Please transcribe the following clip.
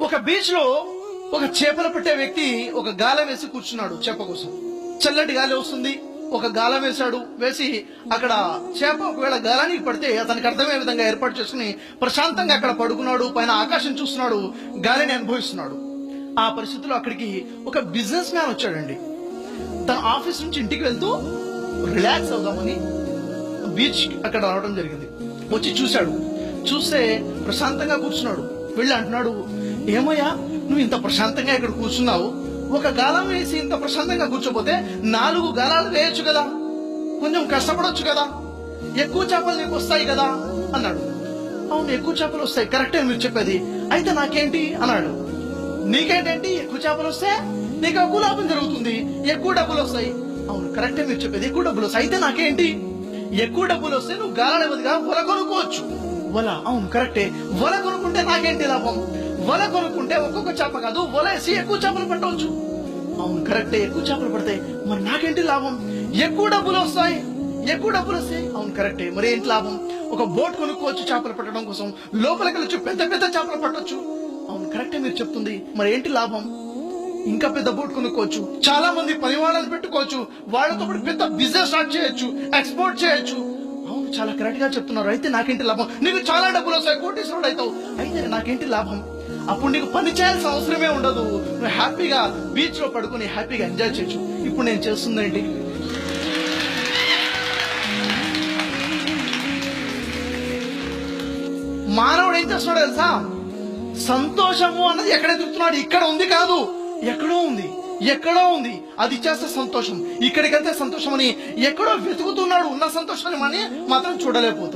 ఒక బీచ్ లో ఒక చేపలు పట్టే వ్యక్తి ఒక గాలం వేసి కూర్చున్నాడు చేప కోసం. చల్లటి గాలి వస్తుంది, ఒక గాలం వేసి అక్కడ చేప ఒకవేళ గాలానికి పడితే అతనికి అర్థమయ్యే విధంగా ఏర్పాటు చేసుకుని ప్రశాంతంగా అక్కడ పడుకున్నాడు. పైన ఆకాశం చూస్తున్నాడు, గాలిని అనుభవిస్తున్నాడు. ఆ పరిస్థితిలో అక్కడికి ఒక బిజినెస్ మ్యాన్ వచ్చాడండి. తన ఆఫీస్ నుంచి ఇంటికి వెళ్తూ రిలాక్స్ అవుదామని బీచ్ అక్కడ రావడం జరిగింది. వచ్చి చూశాడు, చూస్తే ప్రశాంతంగా కూర్చున్నాడు. వెళ్ళి అంటున్నాడు, ఏమయ్యా నువ్వు ఇంత ప్రశాంతంగా ఇక్కడ కూర్చున్నావు, ఒక గాలం వేసి ఇంత ప్రశాంతంగా కూర్చోపోతే 4 గాలాలు వేయొచ్చు కదా, కొంచెం కష్టపడొచ్చు కదా, ఎక్కువ చేపలు నీకు వస్తాయి కదా అన్నాడు. అవును, ఎక్కువ చేపలు వస్తాయి, కరెక్టే మీరు చెప్పేది, అయితే నాకేంటి అన్నాడు. నీకేంటంటే ఎక్కువ చేపలు వస్తే నీకు ఎక్కువ లాభం జరుగుతుంది, ఎక్కువ డబ్బులు వస్తాయి. అవును, కరెక్టే మీరు చెప్పేది, ఎక్కువ డబ్బులు వస్తాయి, అయితే నాకేంటి, ఎక్కువ డబ్బులు వస్తే నువ్వు గాలాల బదులుగా వల కొనుక్కోవచ్చు. వల, అవును కరెక్టే, వల కొనుక్కుంటే నాకేంటి లాభం, వల కొనుక్కుంటే ఒక్కొక్క చేప కాదు వల వేసి ఎక్కువ చేపలు పట్టవచ్చు. అవును కరెక్టే, ఎక్కువ చేపలు పడతాయి, మరి నాకేంటి లాభం, ఎక్కువ డబ్బులు వస్తాయి, ఎక్కువ డబ్బులు వస్తాయి. అవును కరెక్టే, మరి ఏంటి లాభం, ఒక బోట్ కొనుక్కోవచ్చు చేపలు పట్టడం కోసం, లోపలికి వెళ్ళొచ్చు, పెద్ద పెద్ద చేపలు పట్టొచ్చు. అవును కరెక్టే మీరు చెప్తుంది, మరి ఏంటి లాభం, ఇంకా పెద్ద బోట్ కొనుక్కోవచ్చు, చాలా మంది పని వాళ్ళని పెట్టుకోవచ్చు, వాళ్ళతో పాటు పెద్ద బిజినెస్ స్టార్ట్ చేయొచ్చు, ఎక్స్పోర్ట్ చేయొచ్చు. అవును చాలా కరెక్ట్ గా చెప్తున్నారు, అయితే నాకేంటి లాభం, నీకు చాలా డబ్బులు వస్తాయి, కోటీశ్వరుడు అవుతావు, అయితే నాకేంటి లాభం, అప్పుడు నీకు పని చేయాల్సిన అవసరమే ఉండదు, నువ్వు హ్యాపీగా బీచ్ లో పడుకుని హ్యాపీగా ఎంజాయ్ చేయొచ్చు. ఇప్పుడు నేను చేస్తుందేంటి, మానవుడు ఏం చేస్తున్నాడు తెలుసా, సంతోషము అన్నది ఎక్కడ ఎదుగుతున్నాడు, ఇక్కడ ఉంది కాదు, ఎక్కడో ఉంది, అది చేస్తే సంతోషం, ఇక్కడికి వెళ్తే సంతోషం అని ఎక్కడో వెతుకుతున్నాడు. ఉన్న సంతోషాన్ని మాత్రం చూడలేకపోతున్నాడు.